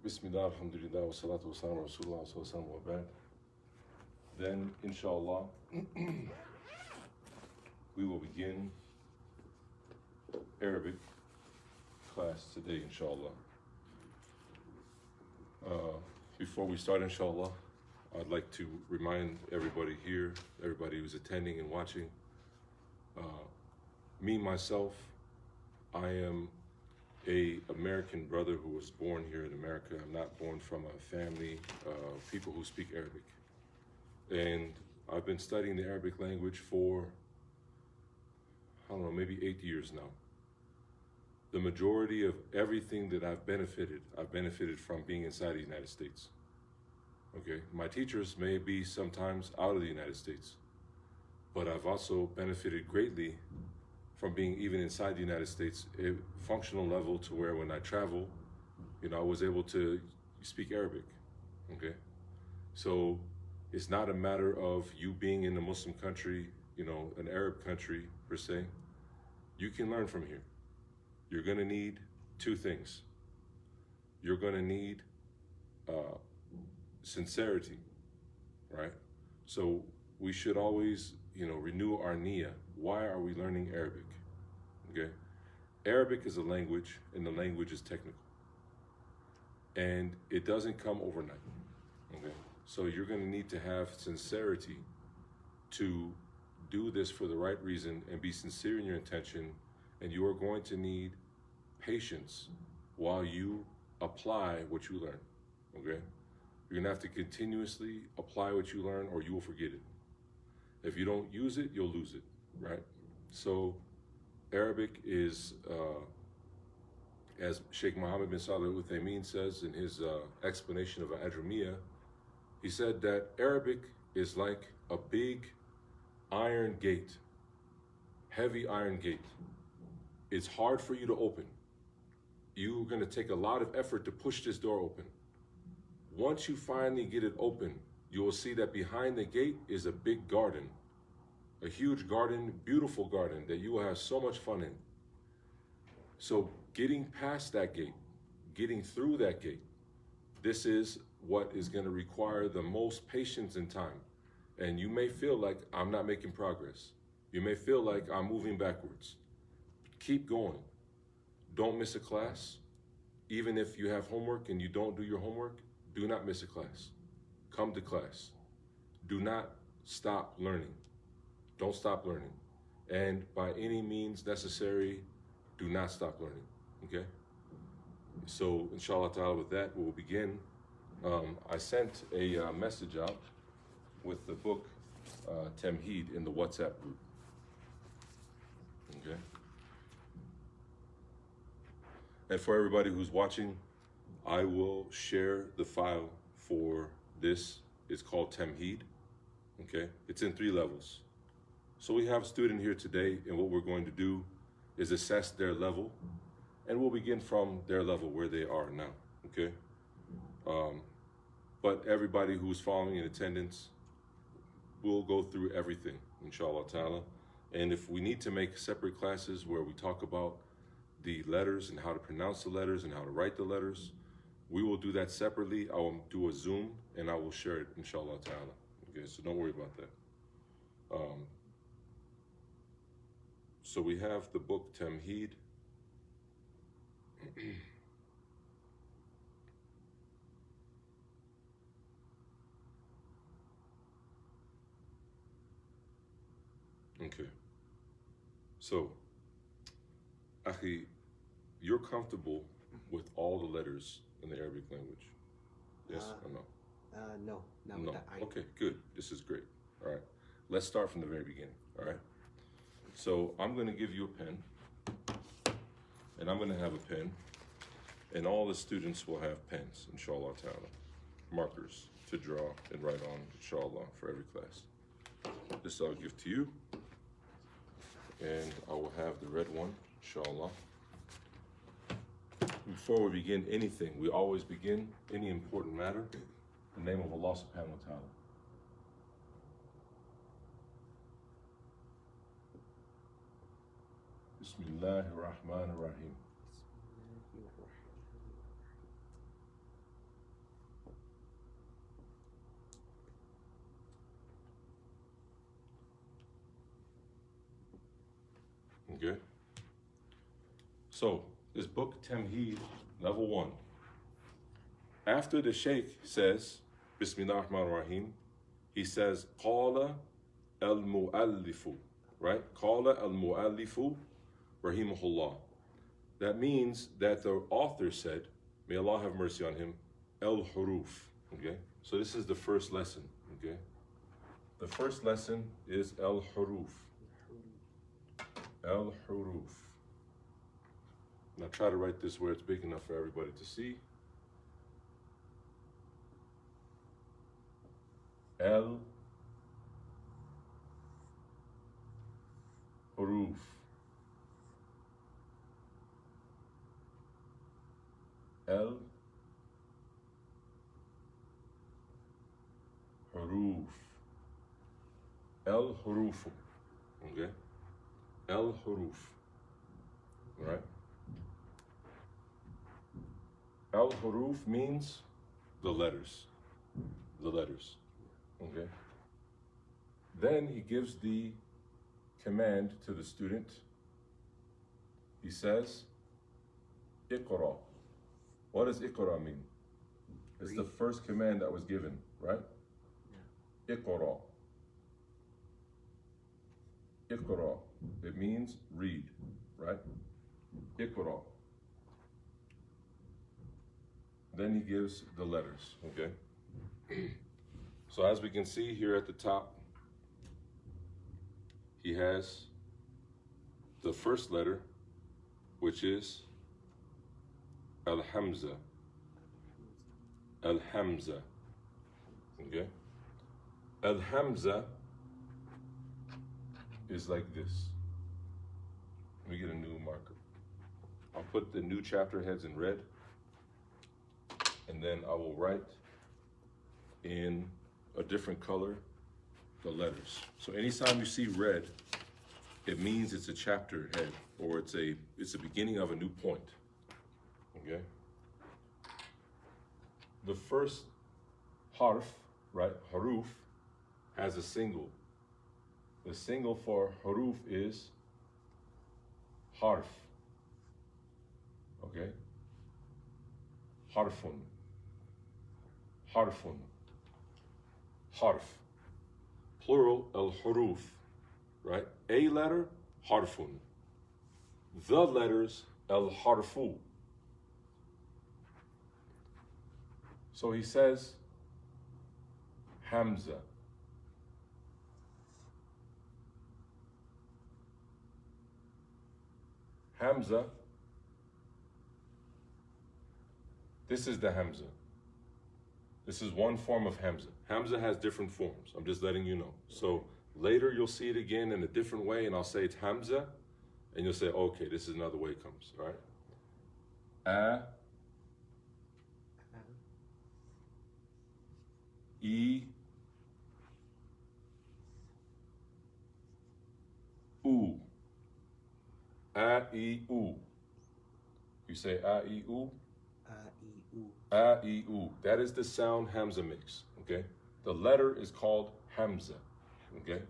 Bismillah, alhamdulillah, wa salatu wa salam, rasulullah, wa sallam, wa ba'd. Then, inshallah, we will begin Arabic class today, inshallah. Before we start, inshallah, I'd like to remind everybody here, everybody who's attending and watching, me, myself, I am a American brother who was born here in America. I'm not born from a family of people who speak Arabic. And I've been studying the Arabic language for, I don't know, maybe 8 years now. The majority of everything that I've benefited from being inside the United States. Okay, my teachers may be sometimes out of the United States, but I've also benefited greatly from being even inside the United States, a functional level to where when I travel, I was able to speak Arabic, okay? So it's not a matter of you being in a Muslim country, an Arab country per se. You can learn from here. You're gonna need two things. You're gonna need sincerity, right? So we should always, renew our niyyah. Why are we learning Arabic? Okay, Arabic is a language, and the language is technical, and it doesn't come overnight. Okay, so you're going to need to have sincerity to do this for the right reason and be sincere in your intention, and you are going to need patience while you apply what you learn. Okay, you're going to have to continuously apply what you learn, or you will forget it. If you don't use it, you'll lose it, right? So Arabic is, as Sheikh Mohammed bin Salih al-Uthaymeen says in his explanation of Ajamiyya, he said that Arabic is like a big iron gate, heavy iron gate. It's hard for you to open. You're going to take a lot of effort to push this door open. Once you finally get it open, you will see that behind the gate is a big garden, a huge garden, beautiful garden that you will have so much fun in. So getting past that gate, getting through that gate, this is what is going to require the most patience and time. And you may feel like I'm not making progress. You may feel like I'm moving backwards. Keep going. Don't miss a class. Even if you have homework and you don't do your homework, do not miss a class. Come to class. Do not stop learning. Don't stop learning. And by any means necessary, do not stop learning, okay? So, inshallah ta'ala, with that, we'll begin. I sent a message out with the book Tamheed in the WhatsApp group, okay? And for everybody who's watching, I will share the file for this. It's called Tamheed, okay? It's in 3 levels. So we have a student here today, and what we're going to do is assess their level, and we'll begin from their level where they are now, okay? But everybody who's following in attendance will go through everything, inshallah ta'ala. And if we need to make separate classes where we talk about the letters and how to pronounce the letters and how to write the letters, we will do that separately. I will do a Zoom and I will share it, inshallah ta'ala. Okay, so don't worry about that. So we have the book Tamheed. Okay. So, Akhi, you're comfortable with all the letters in the Arabic language? Yes or no? No, not No. with the Okay, good. This is great. All right. Let's start from the very beginning. All right. So I'm going to give you a pen, and I'm going to have a pen, and all the students will have pens, inshallah ta'ala, markers to draw and write on, inshallah, for every class. This I'll give to you, and I will have the red one, inshallah. Before we begin anything, we always begin any important matter in the name of Allah subhanahu wa ta'ala. Bismillahir Rahmanir Rahim. Okay? So, this book, Tamheed, level 1. After the Sheikh says, Bismillah ar-Rahman ar-Rahim, he says, Qala al-Mu'allifu, right? Qala al-Mu'allifu, rahimahullah. That means that the author said, may Allah have mercy on him, al-Huruf, okay? So this is the first lesson, okay? The first lesson is al-Huruf. Al-Huruf. Now try to write this where it's big enough for everybody to see. Al-Huruf. Al-Huruf. Al-Hurufu. Okay? Al-Huruf. All right? Al-Huruf means the letters. The letters. Okay? Then he gives the command to the student. He says, Iqra. What does Iqra mean? It's the first command that was given, right? Yeah. Iqra. Iqra. It means read, right? Iqra. Then he gives the letters, okay? So as we can see here at the top, he has the first letter, which is Al-Hamza. Al-Hamza, okay? Al-Hamza is like this. Let me get a new marker. I'll put the new chapter heads in red, and then I will write in a different color the letters. So anytime you see red, it means it's a chapter head, or it's the beginning of a new point. Okay? The first harf, right, haruf, has a single. The single for haruf is harf. Okay? Harfun. Harfun. Harf. Plural, al-huruf, right? A letter, harfun. The letters, al-harfu. So he says, Hamza. Hamza. This is the Hamza. This is one form of Hamza. Hamza has different forms. I'm just letting you know. So later you'll see it again in a different way, and I'll say it's Hamza, and you'll say, okay, this is another way it comes, all right? E, U. A, E, U. You say A, E, U. A, E, U. That is the sound Hamza makes, okay? The letter is called Hamza, okay?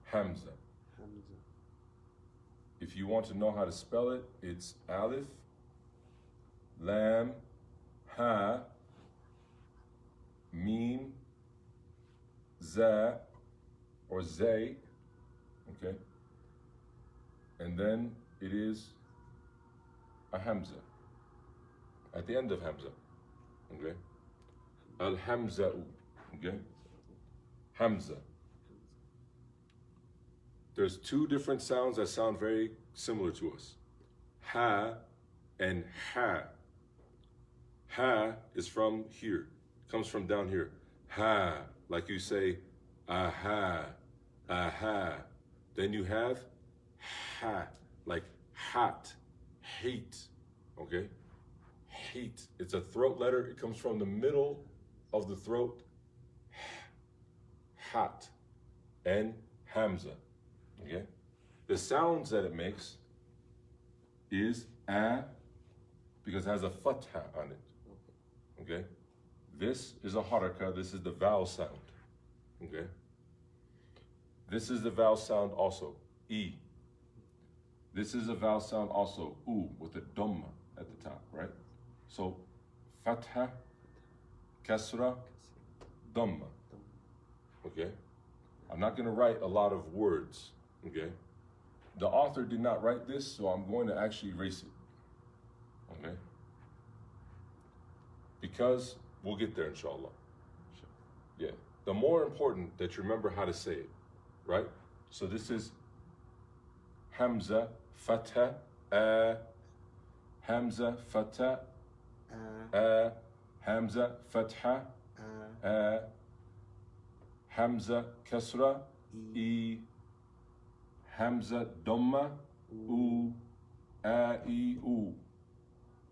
Hamza. If you want to know how to spell it, it's Alif, Lam, Ha, Mim, Za, or Zay, okay? And then it is a Hamza at the end of Hamza, okay? Al-Hamza'u, okay? Hamza. There's two different sounds that sound very similar to us. Ha and Ha. Ha is from here, comes from down here. Ha, like you say, aha, aha. Then you have ha, like hot, hate, okay? Hate, it's a throat letter. It comes from the middle of the throat. Hot and Hamza, okay? The sounds that it makes is a, because it has a fatha on it, okay? This is a haraka, this is the vowel sound, okay? This is the vowel sound also, E. This is a vowel sound also, oo, with a dhamma at the top, right? So, fatha, kasra, dhamma. Okay? I'm not going to write a lot of words, okay? The author did not write this, so I'm going to actually erase it, okay? Because we'll get there, inshallah. Yeah. The more important that you remember how to say it, right? So this is Hamza, Fatha, Hamza, Fatha, Hamza, Fatha, Hamza, Kasra, E, Hamza, Dhamma, U, A, E, U,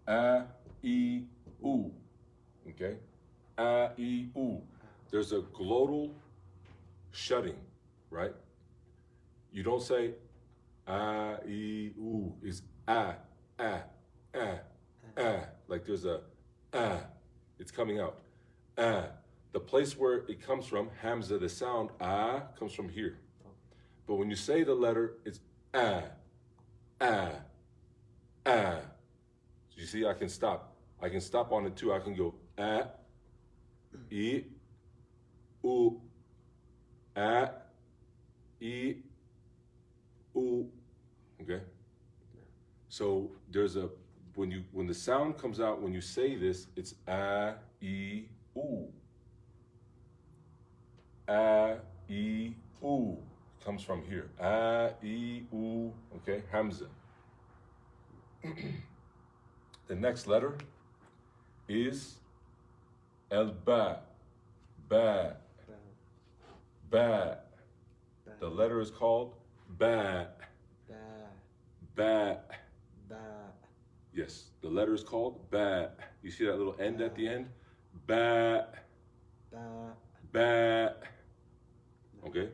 A, E, U. Okay? A, E, U. There's a glottal shutting, right? You don't say A, E, U. It's A, like there's a it's coming out. The place where it comes from, Hamza, the sound comes from here. But when you say the letter, it's So you see, I can stop. I can stop on it too. I can go E, U, E, U. Okay? So there's a when the sound comes out when you say this, it's E, U. E, U. Comes from here. E, U. Okay, Hamza. The next letter is ba. Ba. Ba. The letter is called ba. Ba. Yes, the letter is called ba. You see that little end at the end? Ba. Ba. Okay?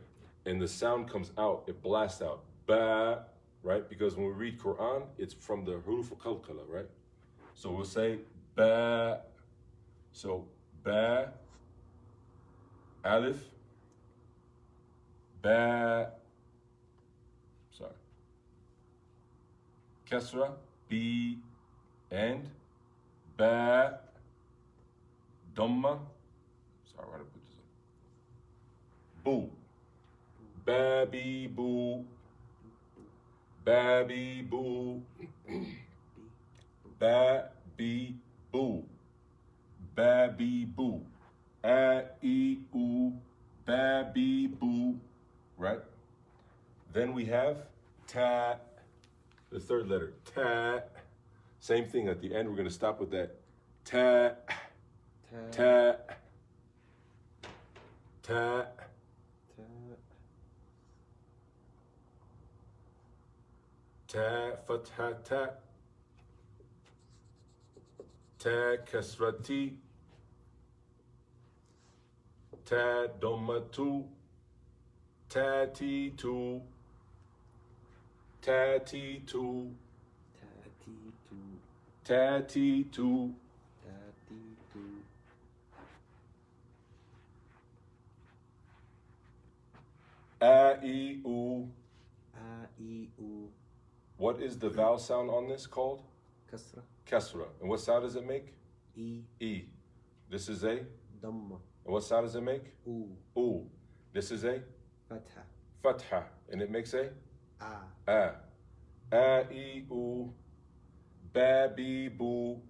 And the sound comes out, it blasts out. Ba, right? Because when we read Quran, it's from the huruf al-qalqala, right? So we'll say ba. So ba, alif, ba, sorry, kasra, b, and ba, dhamma, sorry, why did I put this up? Boo. Babby boo. Babby boo. Babby boo. Babby boo. E, U, babby boo. Right? Then we have ta, the third letter, ta. Same thing at the end, we're going to stop with that. Ta, ta, ta. Ta, fatha, ta. Ta, kasrati. Ta, dhammatu. Tati-tu. Tati-tu. Tati-tu. A-E-U. A-E-U. What is the vowel sound on this called? Kasra. Kasra. And what sound does it make? E. E. This is a? Dhamma. And what sound does it make? U. U. This is a? Fatha. Fatha. And it makes a? A. A. A-E-U. Babby-boo.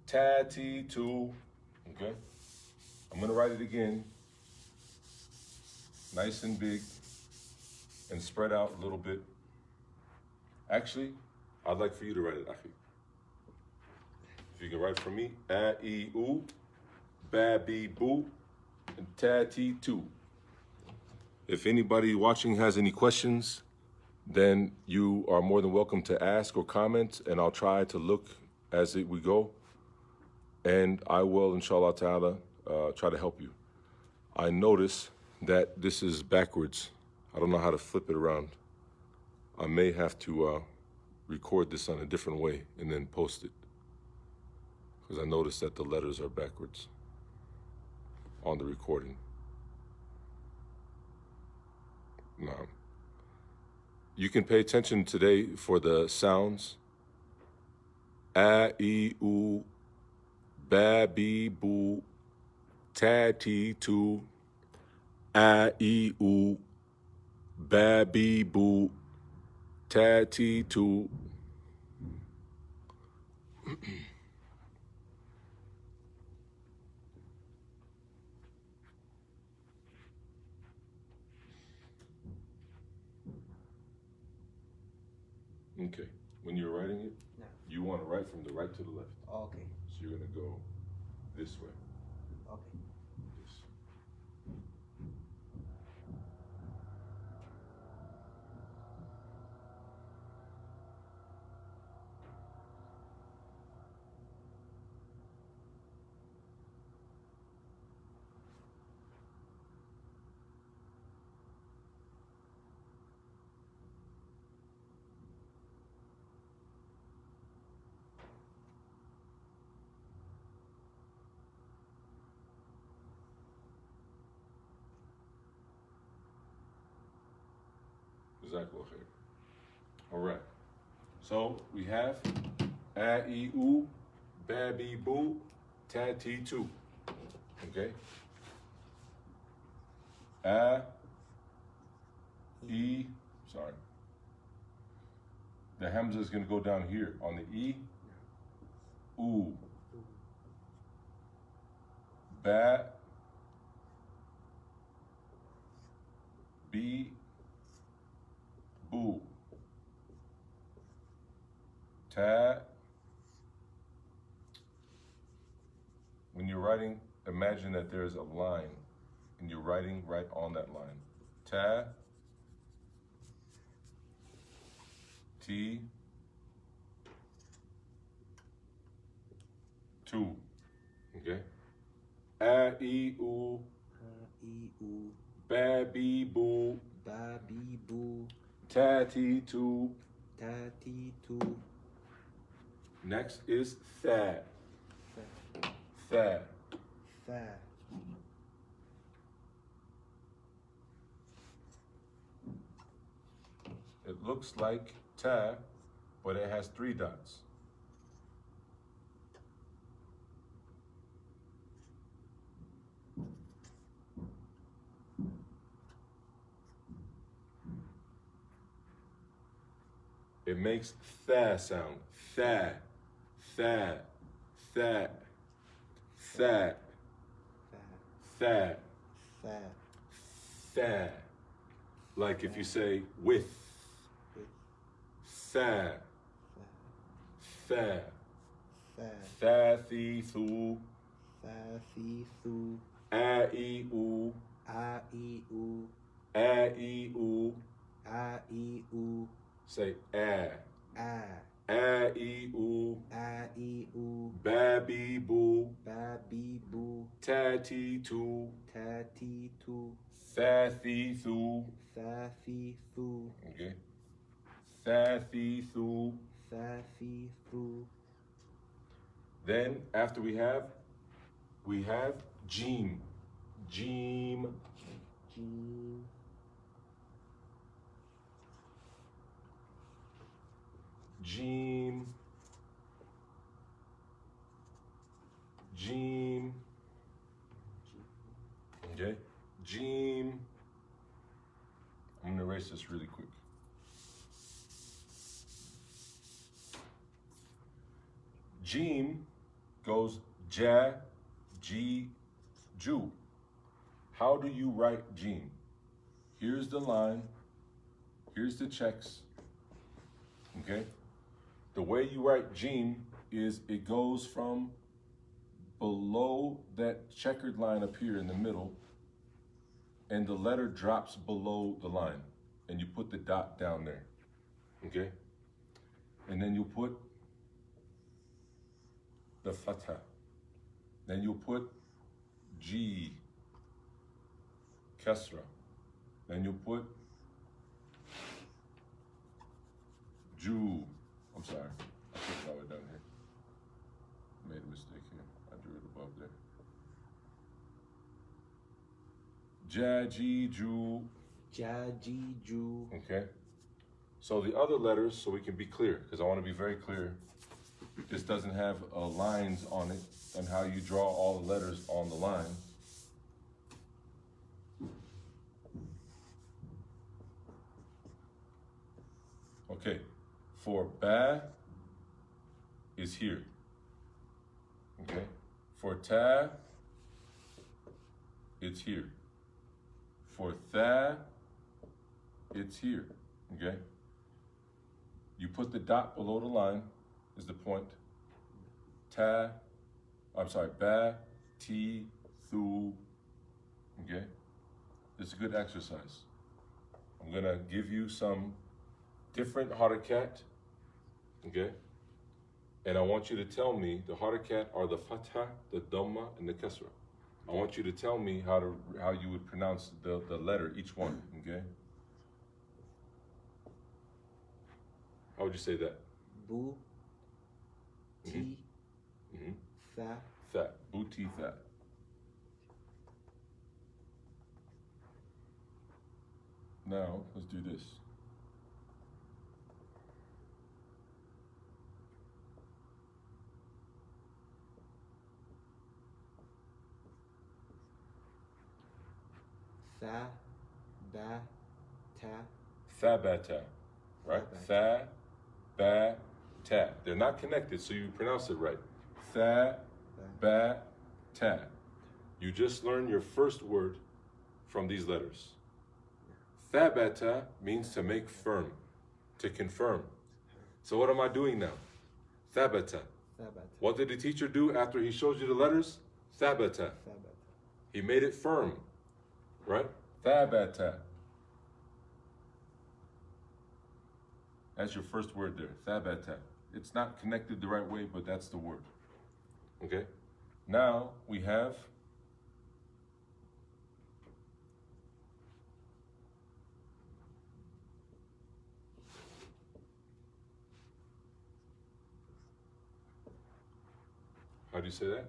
Tati-tu. Okay? I'm going to write it again. Nice and big. And spread out a little bit. Actually, I'd like for you to write it, Akhi. If you can write for me, A-E-U, Babby-boo, and Tati-tu. If anybody watching has any questions, then you are more than welcome to ask or comment, and I'll try to look as we go. And I will, inshallah ta'ala, try to help you. I notice that this is backwards. I don't know how to flip it around. I may have to record this on a different way and then post it. Because I noticed that the letters are backwards on the recording. No. You can pay attention today for the sounds. A, E, U, ba, be, boo, ta, ti, tu. A, E, U, ba, be, boo, ta, ti, tu. Okay. When you're writing it, No. you want to write from the right to the left. Okay. So you're going to go this way. Okay. This. Jazakallah khair. All right. So we have A, E, U, ba, be, boo, ta, ti, tu. Okay. A, E, sorry. The Hamza is going to go down here on the E. U, ba, be, boo, ta. When you're writing, imagine that there's a line and you're writing right on that line. Ta, ti, tu. Okay. A, E, U, A, E, U, ba, be, boo, ba, be, boo, ta, ti, tu. ta, ti, tu. Next is tha. Fa, Tha. fa. It looks like ta, but it has 3 dots. It makes tha sound. Tha, tha, tha, tha, Fa, tha, fa. tha. Like if you say with, With, tha, fa, tha, fa. tha, thi, thu, Fa, fi, thu. a, e, u, A, E, U, a, e, u. A, E, U. Say a, A, e, u, A, E, U. ba, be, boo, Ba, be, boo. ta, ti, tu, Ta, ti, tu. tha, thi, thu. Fa, fi, thu. Okay. Tha, thi, thu. Fa, fi, thu. Then after we have Jeem. Jeem. Jim, Jeem. Jeem. Okay. Jeem. I'm gonna erase this really quick. Jeem goes ja, G, Ju. How do you write Jeem? Here's the line. Here's the checks. Okay? The way you write Jeem is it goes from below that checkered line up here in the middle, and the letter drops below the line, and you put the dot down there. Okay? And then you put the fatha. Then you put G, kasra. Then you put Ju. I'm sorry, I put it all the way down here. Made a mistake here. I drew it above there. Ja, Ji, Ju. Ja, Ji, Ju. Okay. So the other letters, so we can be clear, because I want to be very clear, this doesn't have lines on it and how you draw all the letters on the line. Okay, for ba is here. Okay, for ta, it's here. For tha, it's here. Okay, you put the dot below the line is the point. Ba, ti, thu. Okay, this is a good exercise. I'm gonna give you some different harakat, okay? And I want you to tell me the harakat are the fatha, the dhamma, and the kasra. I want you to tell me how you would pronounce the letter, each one, okay? How would you say that? Bu. Ti. Mm-hmm. Tha. Tha, buti tha. Now, let's do this. Tha. Ba. Ta. Thabata, right? Tha, ba, ta. They're not connected, so you pronounce it right. Tha, ba, ta. You just learned your first word from these letters. Thabata means to make firm, to confirm. So what am I doing now? Thabata. Thabata. What did the teacher do after he showed you the letters? Thabata. Thabata. He made it firm, right? Thabata. That's your first word there, thabata. It's not connected the right way, but that's the word. Okay? Now we have how do you say that?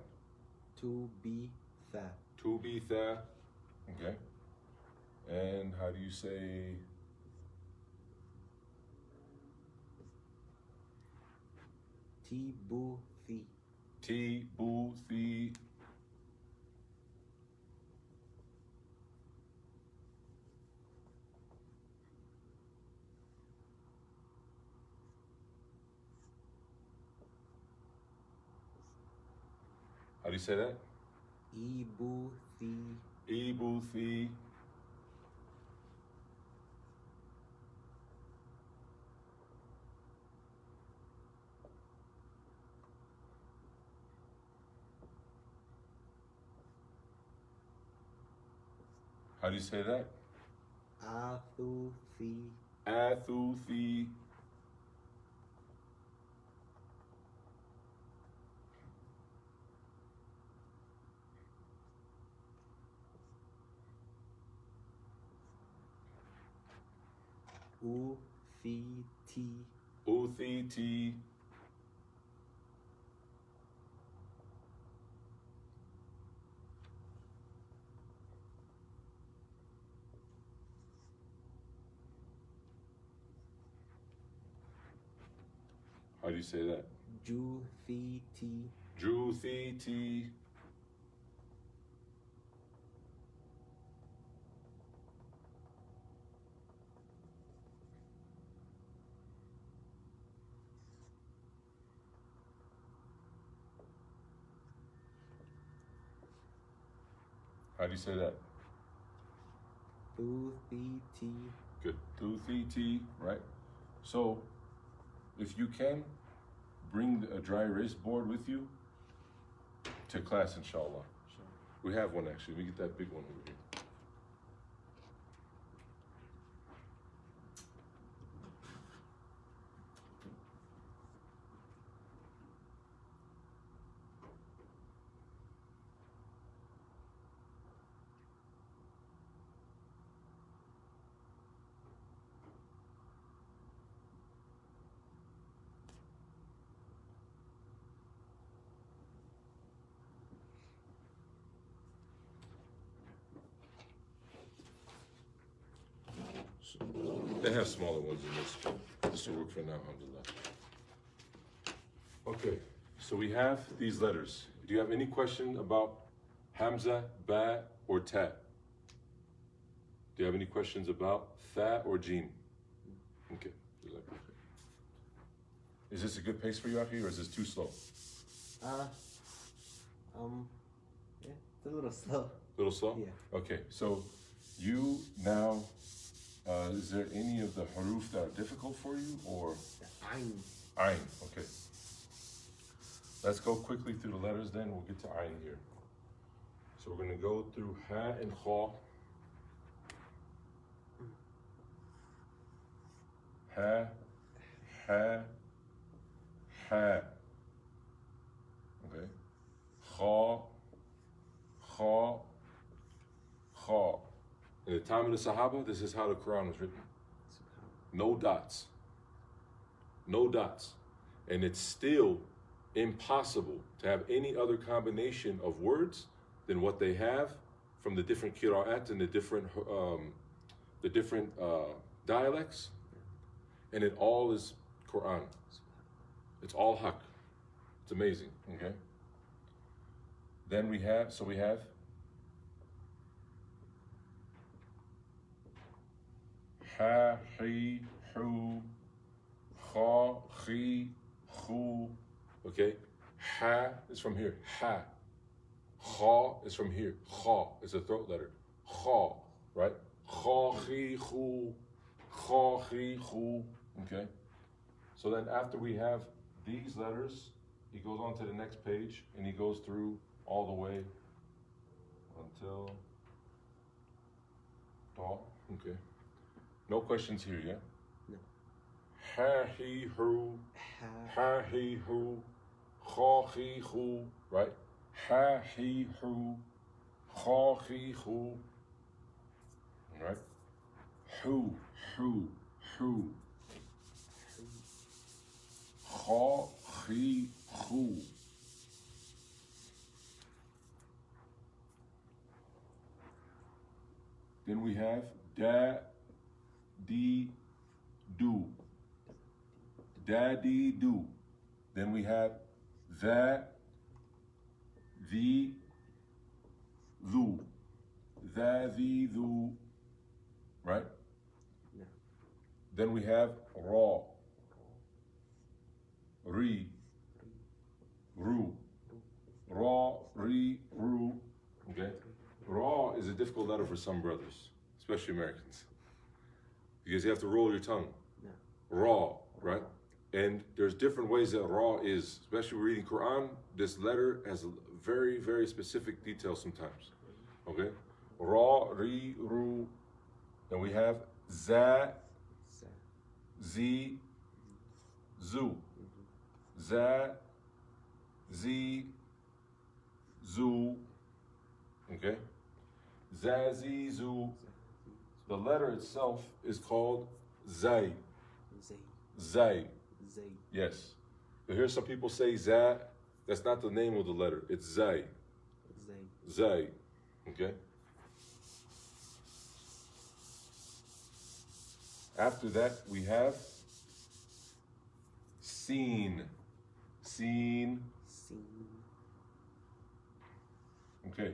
To be tha. To be tha. Okay. And how do you say Ti bu thi. ti, bu, thi? How do you say that? I bu thi. E, bu, thi. How do you say that? A thu thi. A, thu, thi. U thi ti. U, thi, ti. How do you say that? Ju thi ti. Ju, thi, ti. How do you say that? Thu thi ti. Good. Thu, thi, ti, right? So, if you can, bring a dry erase board with you to class, inshallah. Sure. We have one actually. We get that big one over here. They have smaller ones in this. This will work for now, alhamdulillah. Okay, so we have these letters. Do you have any question about Hamza, Ba, or Ta? Do you have any questions about Tha or Jim? Okay. Is this a good pace for you, Akhi, or is this too slow? Yeah, it's a little slow. A little slow? Yeah. Okay, so you now, is there any of the haruf that are difficult for you, or? Ayn. Ayn, okay. Let's go quickly through the letters then, we'll get to Ayn here. So we're gonna go through Ha and Kha. Ha, Ha, Ha. Okay. Kha, Kha, Kha. In the time of the Sahaba, this is how the Quran was written. No dots. No dots. And it's still impossible to have any other combination of words than what they have from the different qira'at and the different dialects. And it all is Quran. It's all haq. It's amazing, okay? Then we have ha, hi, hu, kha, khi, khu. Okay? Ha is from here. Ha. Kha is from here. Kha is a throat letter. Kha, right? Kha, khi, khu. Kha, khi, khu. Okay? So then after we have these letters, he goes on to the next page and he goes through all the way until Ta. Okay. No questions here, yeah? No. Ha, he, hu. Ha, he, hu. Kha, he, hu. Right? Ha, he, hu. Kha, he, hu. Right? Hu, hu, hu. Kha, he, hu. Then we have da, di, do. Da, di, do. Then we have the, thu. The, thu. Right? Yeah. Then we have ra, ri, ru. Ra, ri, ru. Okay? Ra is a difficult letter for some brothers, especially Americans, because you have to roll your tongue. Yeah. Ra, right? And there's different ways that Ra is, especially reading Quran. This letter has a very, very specific detail sometimes. Okay? Ra, ri, ru. Then we have za, zi, zu. Za, zi, zu. Okay? Za, zi, zu. The letter itself is called zay. Zay. Zay. Zay. Yes. You hear some people say za. That's not the name of the letter. It's zay. Zay. Zay. Okay? After that, we have seen. Seen. Seen. Okay.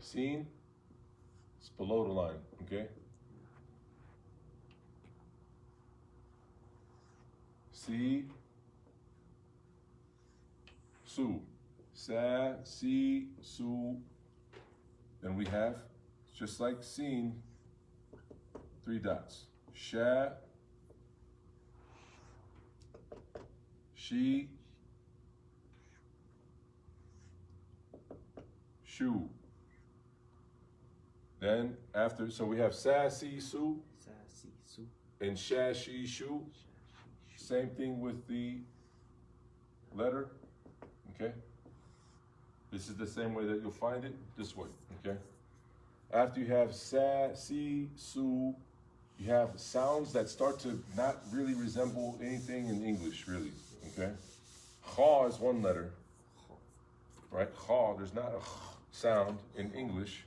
Seen. It's below the line. Okay? Si. Su. Sa. Si. Su. Then we have, just like seen, 3 dots. Sha. She. Shu. Then after, so we have sa, si, su, Sa, si, su. and sha, she, shu. Same thing with the letter, okay? This is the same way that you'll find it, this way, okay? After you have sa, si, su, you have sounds that start to not really resemble anything in English, really, okay? Kha is one letter, right? Kha, there's not a sound in English,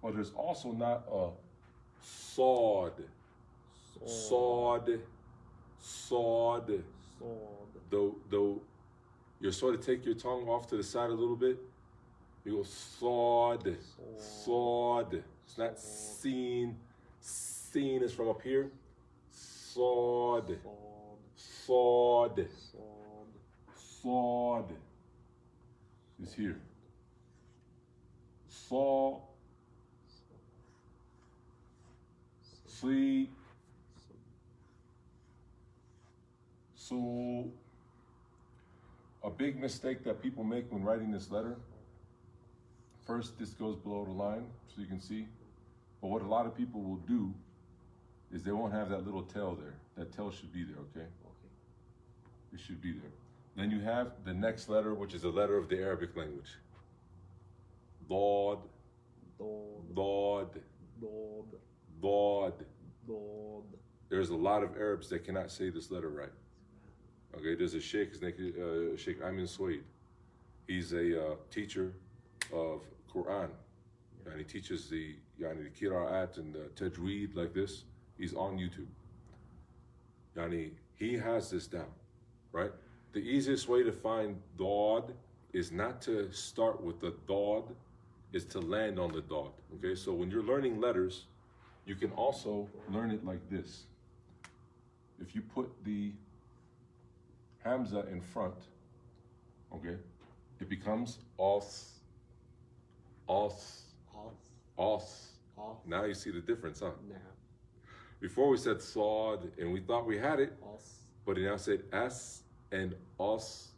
but there's also not a sawd. Sawd. Sod. Sod. Though you sort of take your tongue off to the side a little bit. You go sod. Sod. It's not seen. Seen is from up here. Sod. Sod. Sod. Sod is here. Saw. See. So, a big mistake that people make when writing this letter, first this goes below the line so you can see, but what a lot of people will do is they won't have that little tail there. That tail should be there, okay? It should be there. Then you have the next letter, which is a letter of the Arabic language. Dod, Dod, Dod. There's a lot of Arabs that cannot say this letter right. Okay, there's a sheikh, his name is Sheikh Amin Suwaid. He's a teacher of Quran. And he teaches the Qira'at and the Tajweed like this. He's on YouTube. He has this down, right? The easiest way to find Dod is not to start with the Dod, is to land on the Dod, okay? So when you're learning letters, you can also learn it like this. If you put the Hamza in front, okay, it becomes os. Now you see the difference, huh? Now. Before we said sod, and we thought we had it, but it now said s and os.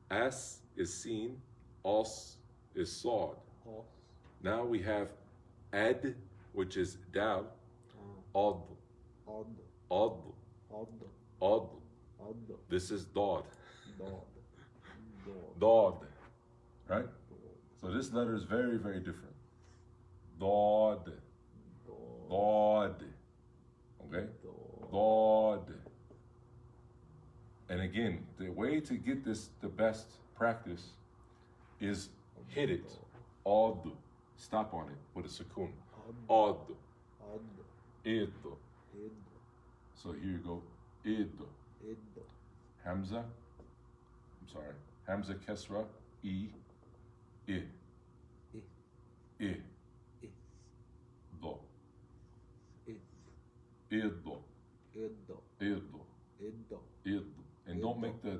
S is seen, os is sawed. Now we have ed, which is dab, od, od. This is dod. Dod, right? So this letter is very, very different. Dod, dod, okay? Dod. And again, the way to get this, the best practice, is hit it. Od. Stop on it with a sukoon. Od. Id. So here you go. Id. Hamza. I'm sorry. Hamza Kesra. I. I. I. Do. Iddo. Iddo. And don't make a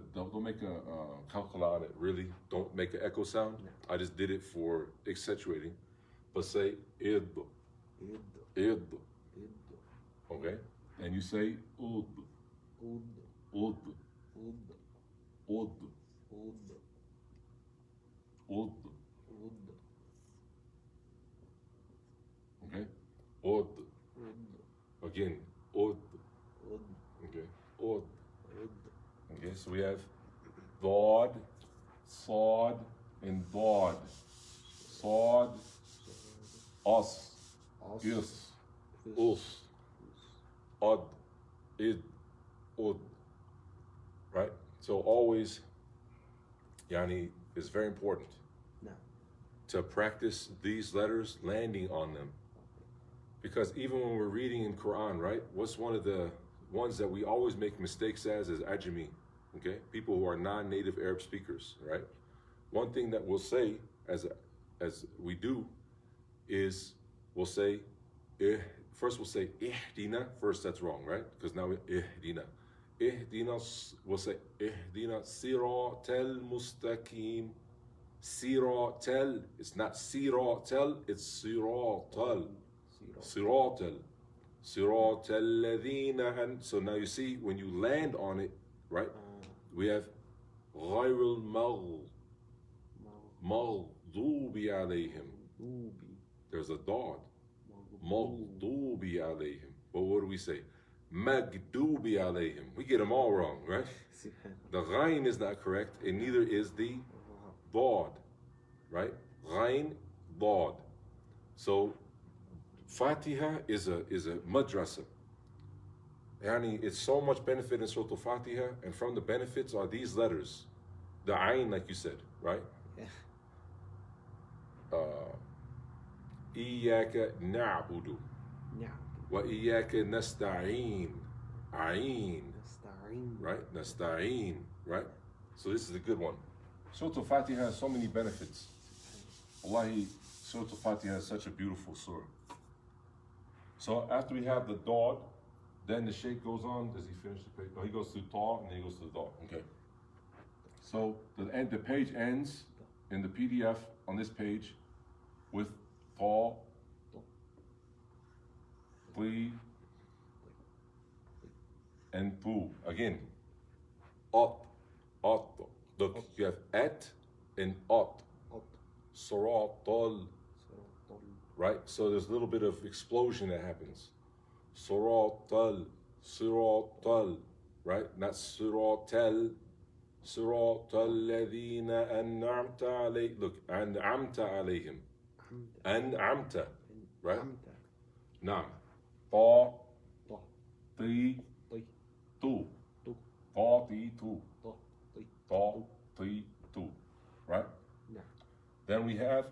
calcula on it. Really, don't make an echo sound. I just did it for accentuating. But say iddo. Iddo. Okay? And you say ud. Ud. Ud. Ud. Okay? Ud. Again, ud. Okay? Ud. Okay, so we have dod, sod, and dod. Sod, os, is, us, od, id, ud. Right? So always, it's very important to practice these letters, landing on them. Because even when we're reading in Quran, right, what's one of the ones that we always make mistakes as is ajami, okay? People who are non-native Arab speakers, right? One thing that we'll say as we do is we'll say, first we'll say ihdina, first that's wrong, right? Because now ihdina. Ihdina, we'll say ihdina siratal mustaqim. Siratal, it's not siratal, it's siratal. Siratal. Siratal ladhina. And so now you see, when you land on it, right? We have ghayrul maghdubi alayhim. There's a dod. Maghdubi alayhim. But what do we say? Magdubi alayhim. We get them all wrong, right? The ghayn is not correct, and neither is the dod, right? Ghayn, dod. So Fatiha is a madrasa. It's so much benefit in Surah Al-Fatiha, and from the benefits are these letters. The Ayn, like you said, right? Iyaka na'budu wa iyaka nasta'een. Ain. نستعين. Right? Nasta'in. Right? So this is a good one. Surah Al-Fatiha has so many benefits. Wallahi, Surah Al-Fatiha is such a beautiful surah. So after we have the dod, then the Shaykh goes on. Does he finish the page? No, he goes to ta and then he goes to the dod. Okay. So the page ends in the PDF on this page with ta, three, and tu. Again, ot. Look, you have et and ot. أط. Siratal. Right? So there's a little bit of explosion that happens. Siratal. Right? Not siratal. Siratal ladhina an'amta alayhim. Look, an'amta alayhim. An'amta. Right? Naam. Ta, طه. ti, طي. tu. طو. Ta, ti, tu. طه. طي. Ta, ti, tu. Right? نعم. Then we have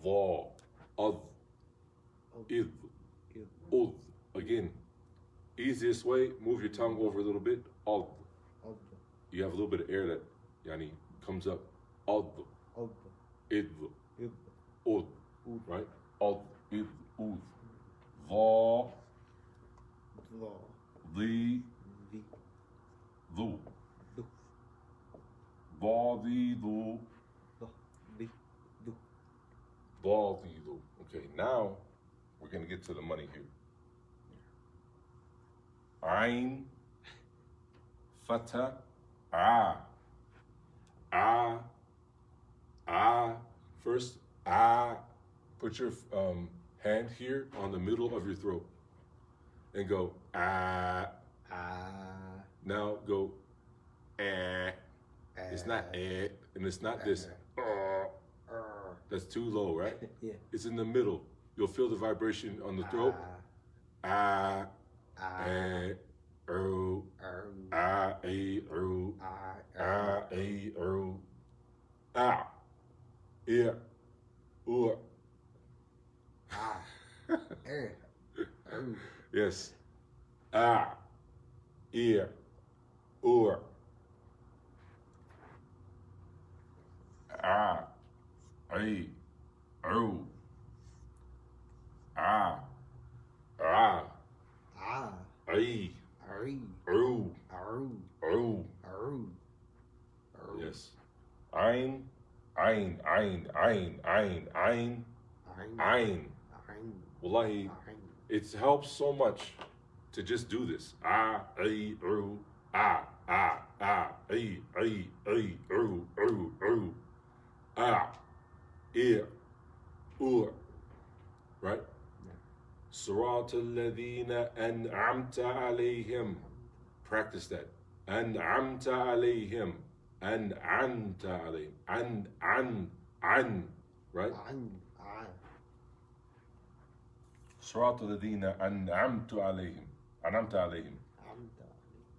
dha, ad, id, إذ. ud. Again, easiest way, move your tongue over a little bit. Ad. أض. You have a little bit of air that yani comes up. Ad, أض. id, إذ. ud. أود. Right? Ad, id, ud. Dha, ضا. di, ذي. dhu. ذو. Dha, di, dhu. ضه. ذي. ذو. Dha, di, dhu. Okay, now we're going to get to the money here. Ain, Fatha, Ah. First, put your hand here on the middle of your throat and go ah. آ. Now go eh. It's not eh, and it's not this. That's too low, right? Yeah. It's in the middle. You'll feel the vibration on the throat. Ah, eh, ah, eh, ah, eh, ah, yeah, yes, ah, ear, ah, ay, ah, ay, yes, ein, wallahi, it helps so much to just do this. Ah, ay, ah, ay, ah, ear, right? صراط الذين أنعمت عليهم. Practice that. أنعمت عليهم. أنعمت عليهم. عن. Right? صراط الذين أنعمت عليهم. أنعمت عليهم.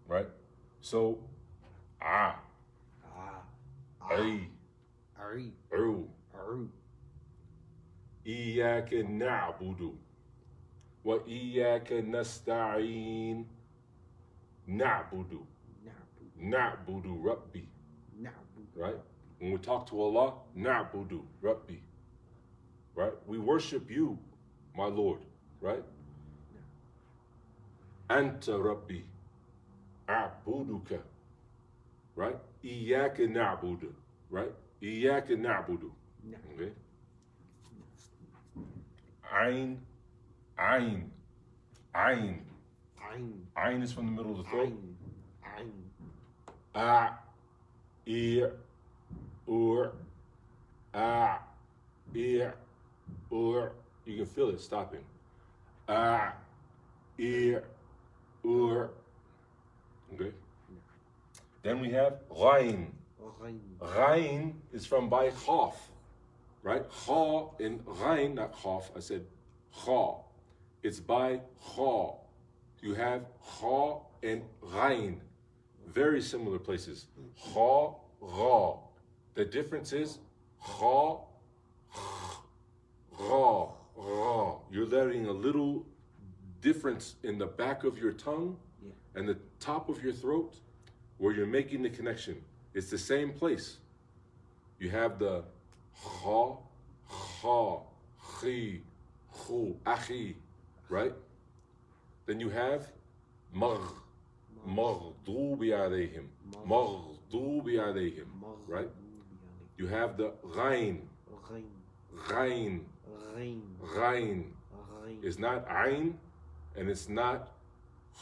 Right? So, أي, إياك نعبد وإياك نستعين. نعبد ربي. Right? When we talk to Allah, na'budu rabbi. Right? We worship you, my Lord. Right? Anta rabbi. A'buduka. Right? Iyaka na'budu. Right? Iyaka na'budu. Okay? Ain. Ain is from the middle of the throat. Ah, ear, ear, you can feel it stopping. Ah, ear, okay. Then we have ghain. Ghain is from by khaf, right? Kha in ghain, not khaf. I said kha. It's by kha. You have kha and ghain. Very similar places. Kha, gha. The difference is kha, gha. You're letting a little difference in the back of your tongue Yeah. And the top of your throat, where you're making the connection, it's the same place. You have the kha, kha, khi, khu, akhi, right? Then you have magh, maghdubi alayhim, maghdubi alayhim, right? You have the ghain, Ghain. ghain, Ghain. ghain. Ghain. It's not ayn, and it's not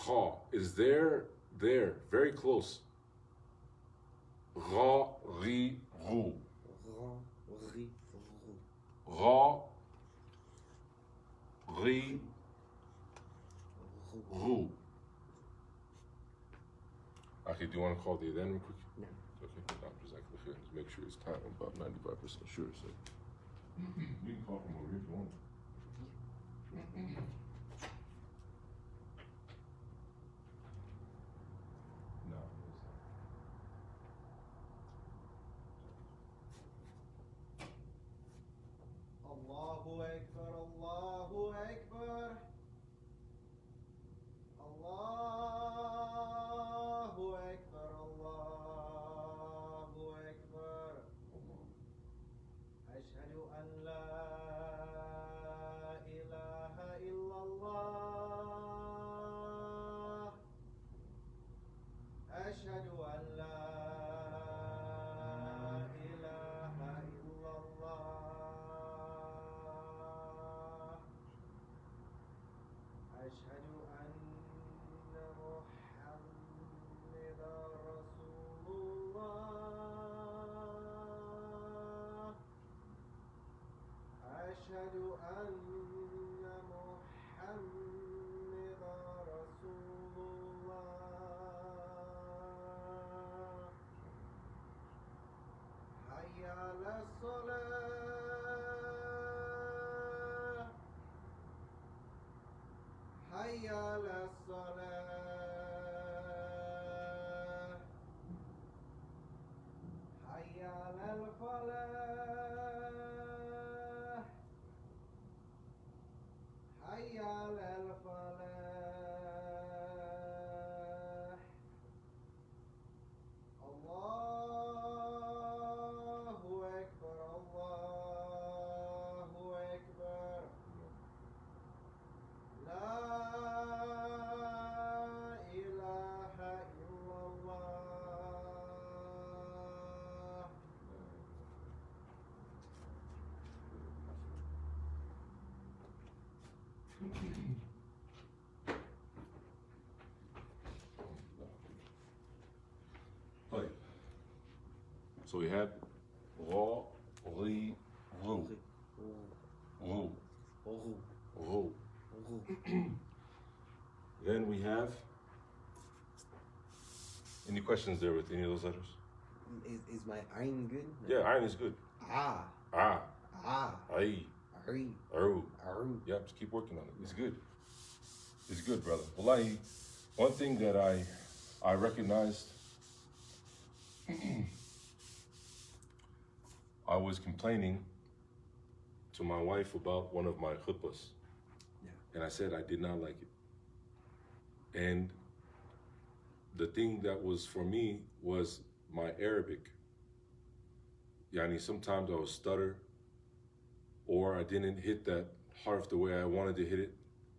kha. It's there, very close. Gha, ri, ru. Ra, ri, ru. Gha, ri, ru. Okay, do you want to call the adhan real quick? No. Okay, no, just make sure it's time. I'm about 95% sure. So you can call from over here if you want. No. Allahu Akbar, Allahu Akbar. Allahu Akbar, Allahu Akbar. Ashhadu an la ilaha illallah. Ashhadu an la ilaha illallah. أشهد أن محمدا رسول الله. أشهد أن محمدا رسول الله. حي على الصلاة. حي على الصلاة. حي على الفلاح. حي على الفلاح. الله أكبر، الله أكبر. لا إله إلا الله. Right. So we have ra, ri, ru, ru, ru. Then we have. Any questions there with any of those letters? Is my ayn good? Yeah, iron is good. Ah. Ah, Ah. ay, Ari. aru. Aru. Yeah, just keep working on it. It's good. It's good, brother. Wallahi, one thing that I recognized, I was complaining to my wife about one of my khutbahs. Yeah. And I said I did not like it. And the thing that was for me was my Arabic. Yani sometimes I would stutter, or I didn't hit that harf the way I wanted to hit it.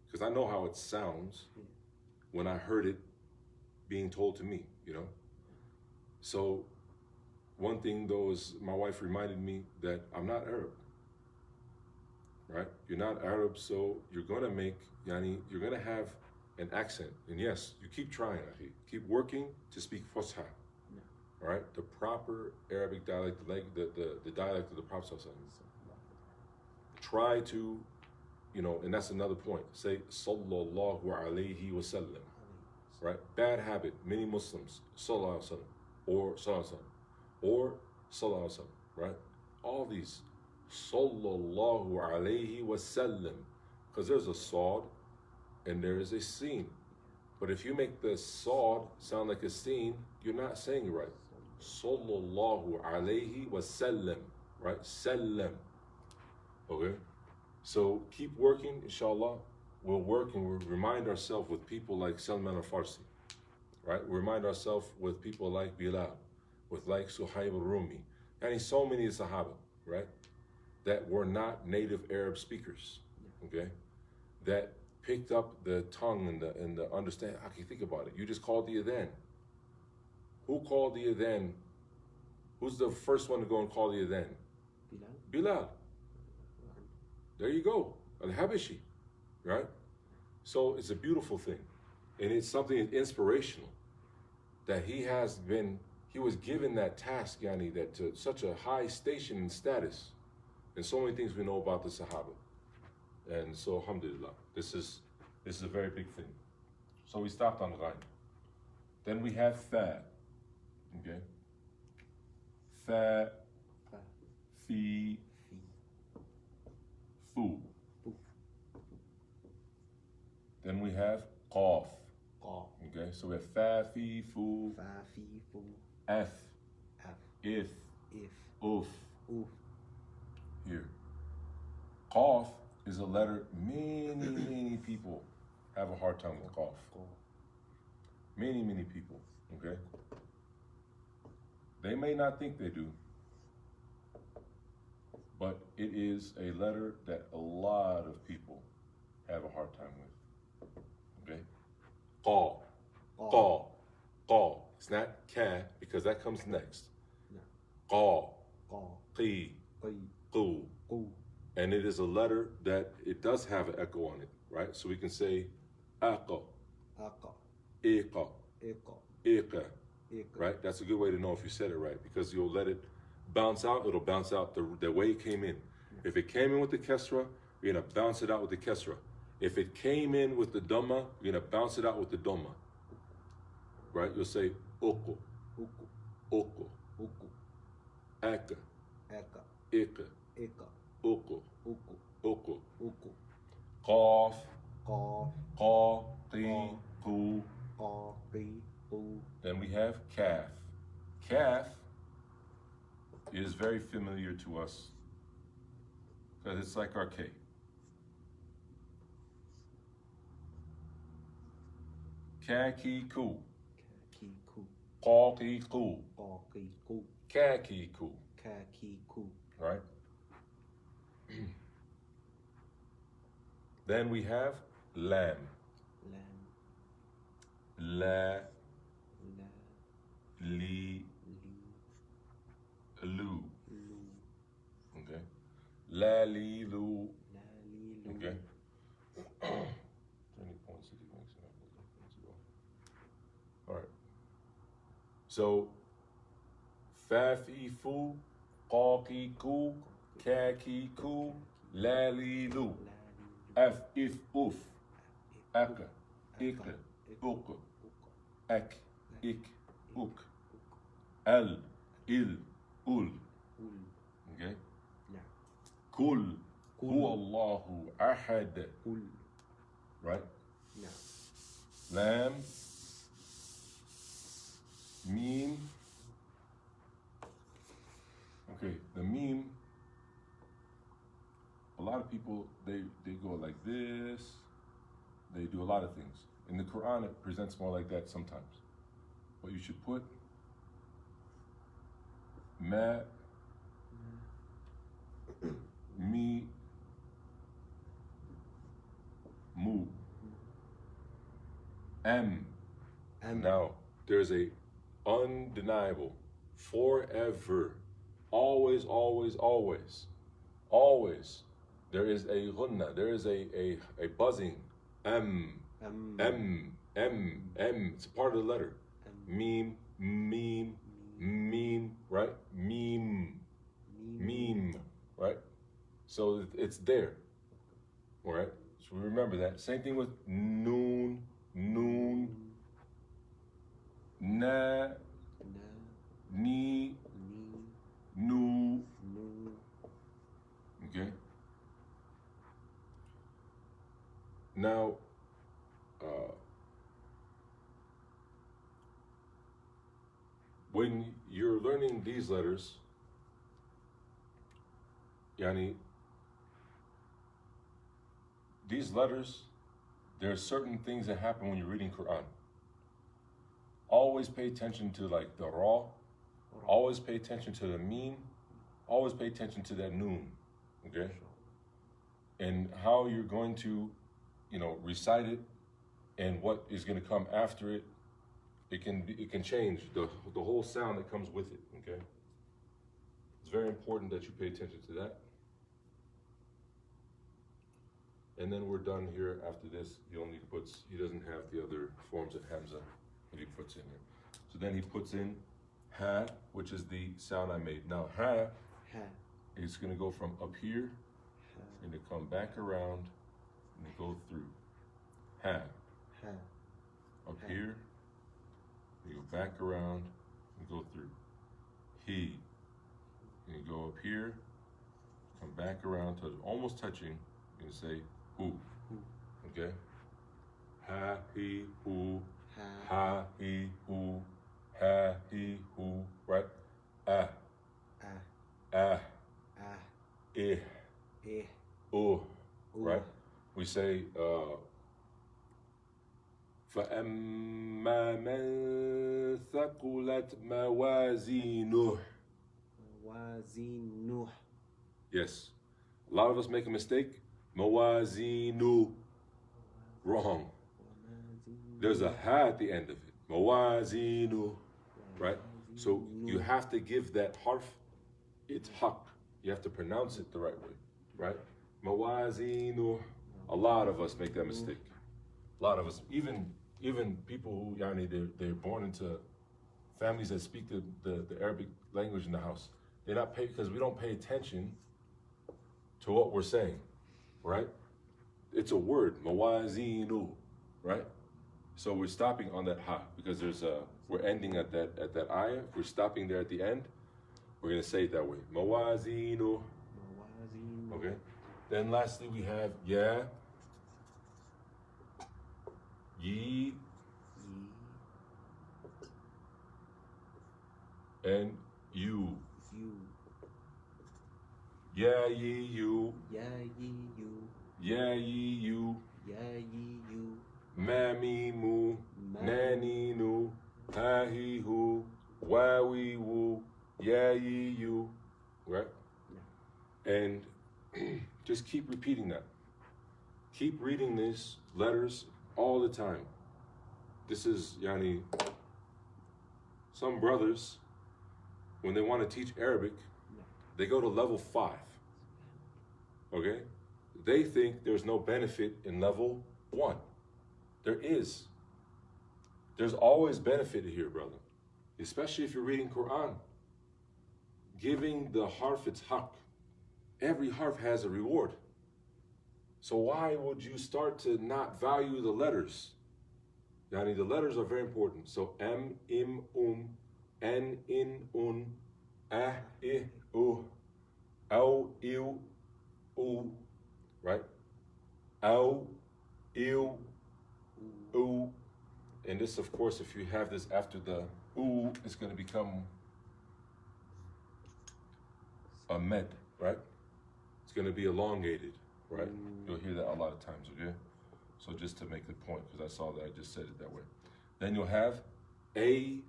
Because I know how it sounds when I heard it being told to me, you know? So one thing though is my wife reminded me that I'm not Arab, right? You're not Arab, so you're gonna make, you're gonna have an accent. And yes, you keep trying, akhi. Keep working to speak Fusha, all right? The proper Arabic dialect, the dialect of the Prophet. Try to, and that's another point. Say, Sallallahu alayhi wa sallam, right? Bad habit, many Muslims, Sallallahu alayhi wa sallam, or Sallallahu alayhi wa sallam, or Sallallahu alayhi wa sallam, right? All these, Sallallahu alayhi wa sallam, because there's a Sawd and there is a Seen. But if you make the Sawd sound like a Seen, you're not saying it right. Sallallahu alayhi wa sallam, right? Sallam. Okay? So keep working, inshallah. We'll work and we'll remind ourselves with people like Salman al-Farsi. right? We remind ourselves with people like Bilal, with like Suhaib al-Rumi, and so many Sahaba, right? That were not native Arab speakers, okay? That picked up the tongue and the understand. Okay, think about it. You just called the adhan. Who called the adhan? Who's the first one to go and call the adhan? Bilal. There you go. Al-Habashi, right? So it's a beautiful thing. And it's something inspirational that he was given that task, Yani, that to such a high station and status. And so many things we know about the Sahaba. And so, alhamdulillah, this is a very big thing. So we stopped on Ghain. Then we have Fa, okay? Fa, Fi, Fu. Then we have Qaf. Okay, so we have Fa, Fi, Fu, F, If, Uf. Here. Qaf is a letter many people have a hard time with Qaf. Many people, okay? They may not think they do, but it is a letter that a lot of people have a hard time with, okay? Qa. It's not ka, because that comes next. Qa, qi, qu. And it is a letter that it does have an echo on it, right? So we can say aqa, iqa, iqa, right? That's a good way to know if you said it right, because you'll let it bounce out. It'll bounce out the way it came in. If it came in with the kesra, you're gonna bounce it out with the kesra. If it came in with the dhamma, you're gonna bounce it out with the dhamma, right? You'll say uqu, uqu, aka, iqa, uqu, uqu, qaf, qa, qi, qu. Then we have kaf. Kaf is very familiar to us because it's like our K. Kaki ku. Qaki ku. Kaki ku. Right? Then we have lam. La, li, lu. Okay? La, li, lu. Okay? 20 points. All right. So, fa, fi, fu, qa, ki, ku, ka, ki, ku, la, li, lu. F, if, uf, aka, ika, uka, ek, ik, uk, al, il, ul. Okay? Kul, huwa Allahu ahad. Right? Lam, meme. Okay, the meme, a lot of people, they go like this. They do a lot of things. In the Quran, it presents more like that sometimes. But you should put ma, mi, mu, am. Now, there's a undeniable, forever, always, there is a ghunna, there is a buzzing, M. It's a part of the letter. Meme, right? Meme, right? So it's there, all right? So remember that. Same thing with noon, na, ni, nu. Okay? Now, when you're learning these letters, yani, these letters, there are certain things that happen when you're reading Quran. always pay attention to like the raw. Always pay attention to the meme. Always pay attention to that noon. Okay? And how you're going to, recite it and what is going to come after it. It can change the whole sound that comes with it. Okay? It's very important that you pay attention to that. And then we're done here after this. He doesn't have the other forms of Hamza that he puts in here. So then he puts in ha, which is the sound I made. Now ha is going to go from up here and to come back around and to go through. Ha. Up here, you go back around and go through. He. And you go up here, come back around to almost touching, and say who. Okay? Ha, he, who. Ha, he, who. Ha, he, who. Right? Ah. Eh. Right? We say, فَأَمَّا مَنْ ثَقُلَتْ مَوَازِينُهُ. Yes. A lot of us make a mistake. Mawazinu. Wrong. There's a ha at the end of it. Mawazinu. Right? So you have to give that harf its haq. You have to pronounce it the right way. Right? Mawazinu. A lot of us make that mistake. A lot of us, even people who they're born into families that speak the Arabic language in the house. They're not paid because we don't pay attention to what we're saying, right? It's a word, mawazinu, right? So we're stopping on that ha because we're ending at that ayah. We're stopping there at the end. We're gonna say it that way, mawazinu. Okay. Then lastly we have ya, ye, and you. Yeah, ye, you. Yeah, ye, you. Yeah, ye, you. Yeah, ye, you. Mammy, moo. Nanny, nu. Ha, he, who. Wah, we, woo. Yeah, ye, you. Right? Yeah. And just keep repeating that. Keep reading these letters all the time. This is, some brothers, when they want to teach Arabic, they go to level 5. Okay? They think there's no benefit in level 1. There is. There's always benefit here, brother. Especially if you're reading Quran. Giving the harf its haq. Every harf has a reward. So why would you start to not value the letters? The letters are very important. So M, Im, N, In, Un, Ah, I, U, Au, Il, U, right? Au, Il, U. And this, of course, if you have this after the U, it's going to become a med, right? It's going to be elongated, right? You'll hear that a lot of times, okay? So just to make the point, because I saw that I just said it that way. Then you'll have A,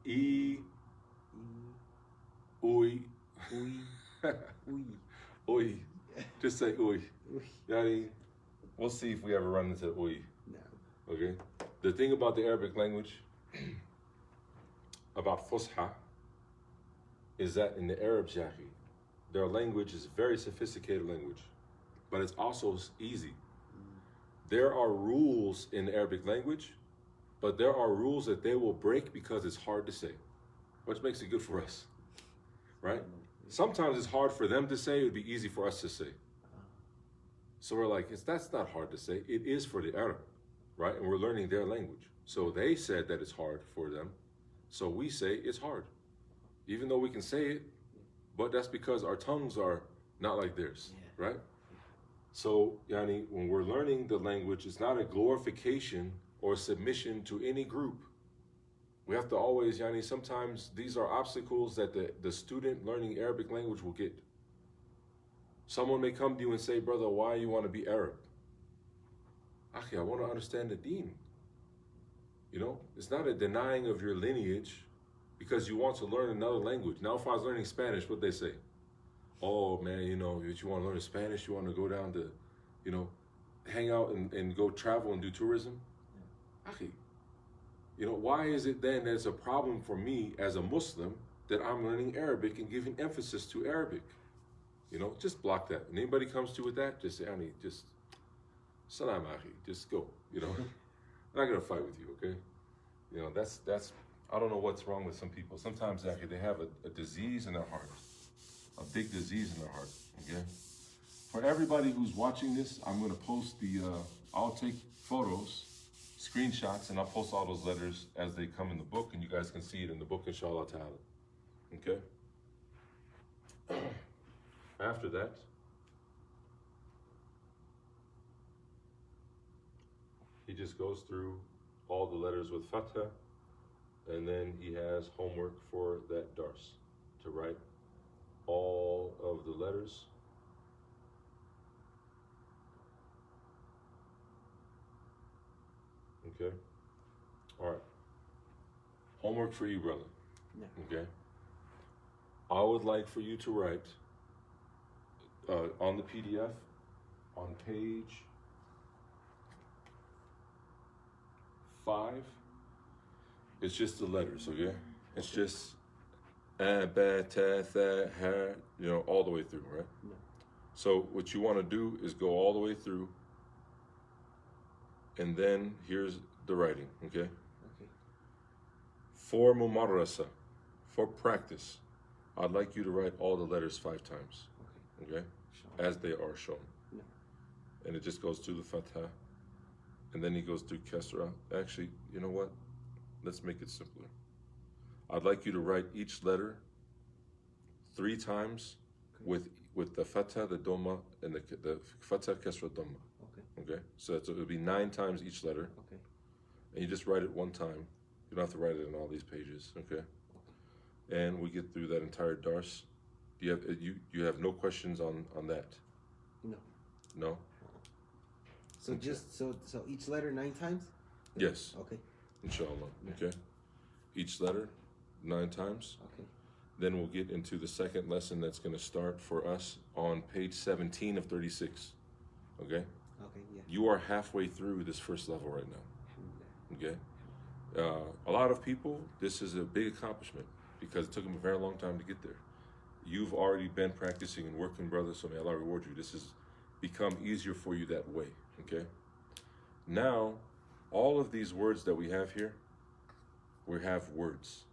E, Uy. Uy. Just say uy. We'll see if we ever run into uy. No. Okay? The thing about the Arabic language, about Fusha, is that in the Arab Jahi, their language is a very sophisticated language, but it's also easy. There are rules in the Arabic language, but there are rules that they will break because it's hard to say, which makes it good for us, right? Sometimes it's hard for them to say, it would be easy for us to say. So we're like, that's not hard to say. It is for the Arab, right? And we're learning their language. So they said that it's hard for them. So we say it's hard, even though we can say it, but that's because our tongues are not like theirs, right? So, when we're learning the language, it's not a glorification or submission to any group. We have to always, sometimes these are obstacles that the student learning Arabic language will get. Someone may come to you and say, brother, why you want to be Arab? Akhi, I want to understand the deen. You know, it's not a denying of your lineage because you want to learn another language. Now, if I was learning Spanish, what they say? Oh man, you know, if you want to learn Spanish, you want to go down to, you know, hang out and go travel and do tourism. Akhi, you know, why is it then that it's a problem for me as a Muslim that I'm learning Arabic and giving emphasis to Arabic? You know, just block that. When anybody comes to you with that, just say, Ani, just salam akhi, just go. You know, I'm not gonna fight with you, okay? You know, that's. I don't know what's wrong with some people. Sometimes akhi, they have a disease in their heart, a big disease in their heart. Okay. For everybody who's watching this, I'm gonna post the. I'll take photos, screenshots, and I'll post all those letters as they come in the book, and you guys can see it in the book, inshallah ta'ala. Okay. After that, he just goes through all the letters with fatha, and then he has homework for that dars to write all of the letters. Okay. All right. Homework for you, brother. Yeah. Okay. I would like for you to write on the PDF on page 5. It's just the letters, okay? It's just ba, ta, tha, ha, you know, all the way through, right? Yeah. So what you want to do is go all the way through, and then here's the writing, okay? Okay. For mumarrasa, for practice, I'd like you to write all the letters 5 times, okay? Sure. As they are shown. Yeah. And it just goes through the fatha, and then he goes through kasra. Actually, you know what? Let's make it simpler. I'd like you to write each letter 3 times with the fatha, the dhamma, and the fatha, kasra, dhamma. Okay. Okay? So it would be 9 times each letter. Okay. And you just write it 1 time. You don't have to write it in all these pages, okay? And we get through that entire dars. Do you have no questions on that? No. No? So Okay. just so each letter 9 times? Yes. Okay. Inshallah. Yeah. Okay. Each letter 9 times. Okay. Then we'll get into the second lesson that's going to start for us on page 17 of 36. Okay? Okay, yeah. You are halfway through this first level right now. Okay? A lot of people, this is a big accomplishment because it took them a very long time to get there. You've already been practicing and working, brother, so may Allah reward you. This has become easier for you that way. Okay? Now, all of these words that we have here, we have words.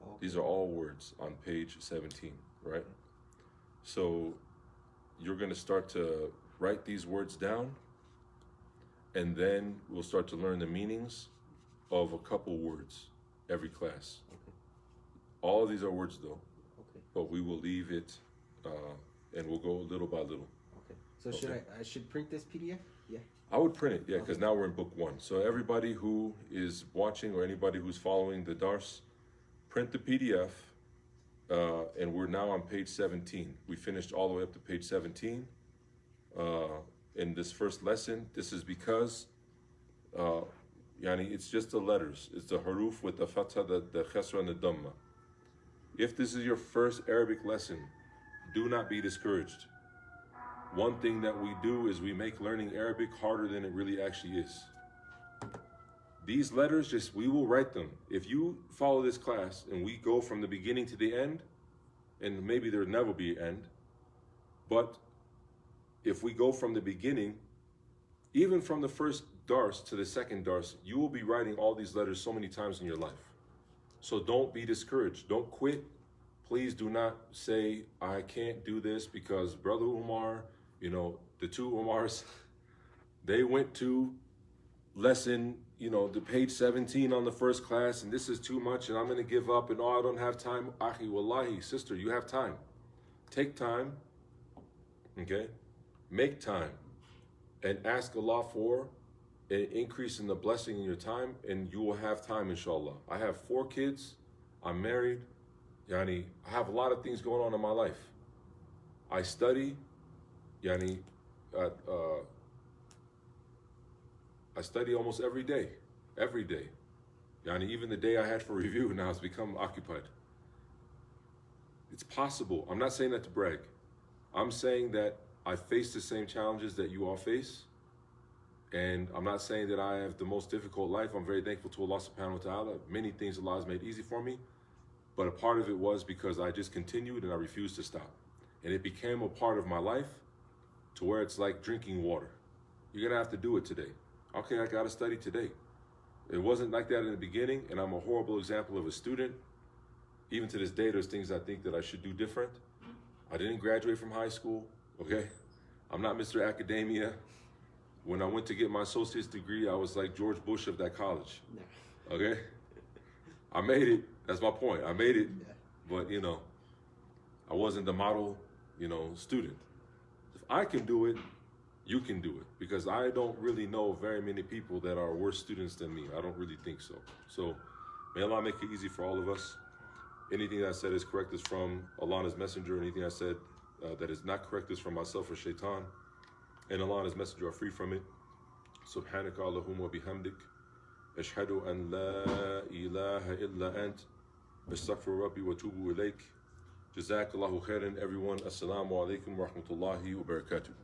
Okay. These are all words on page 17, right? So you're going to start to write these words down, and then we'll start to learn the meanings of a couple words every class. Okay. All of these are words though, Okay. but we will leave it and we'll go little by little. Okay. So should Okay. I should print this PDF? Yeah. I would print it, yeah, because Okay. now we're in book 1. So everybody who is watching or anybody who's following the dars, print the PDF, and we're now on page 17. We finished all the way up to page 17. In this first lesson, this is because, it's just the letters. It's the haruf with the fatha, the khasra, and the dhamma. If this is your first Arabic lesson, do not be discouraged. One thing that we do is we make learning Arabic harder than it really actually is. These letters, we will write them. If you follow this class and we go from the beginning to the end, and maybe there'll never be an end, but if we go from the beginning, even from the first dars to the second dars, you will be writing all these letters so many times in your life. So don't be discouraged. Don't quit. Please do not say, I can't do this because Brother Umar, the 2 Umars, they went to lesson, the page 17 on the first class, and this is too much, and I'm going to give up, and I don't have time. Akhi, wallahi, sister, you have time. Take time, okay? Make time, and ask Allah for an increase in the blessing in your time, and you will have time, inshallah. I have 4 kids. I'm married. I have a lot of things going on in my life. I study, I study almost every day, Yani even the day I had for review now has become occupied. It's possible. I'm not saying that to brag. I'm saying that I face the same challenges that you all face. And I'm not saying that I have the most difficult life. I'm very thankful to Allah subhanahu wa ta'ala. Many things Allah has made easy for me. But a part of it was because I just continued and I refused to stop. And it became a part of my life to where it's like drinking water. You're gonna have to do it today. Okay, I gotta study today. It wasn't like that in the beginning, and I'm a horrible example of a student. Even to this day, there's things I think that I should do different. I didn't graduate from high school, okay? I'm not Mr. Academia. When I went to get my associate's degree, I was like George Bush of that college, okay? I made it, that's my point. I made it, but you know, I wasn't the model, student. If I can do it, you can do it, because I don't really know very many people that are worse students than me. I don't really think so. So may Allah make it easy for all of us. Anything that I said is correct is from Allah and His Messenger. Anything I said that is not correct is from myself or shaitan. And Allah and His Messenger are free from it. Subhanaka Allahumma wa bihamdik. Ashhadu an la ilaha illa ant. Astaghfiru Rabbi wa tubu ilayk. Jazakallahu khairan, everyone. Assalamu alaikum wa rahmatullahi wa barakatuh.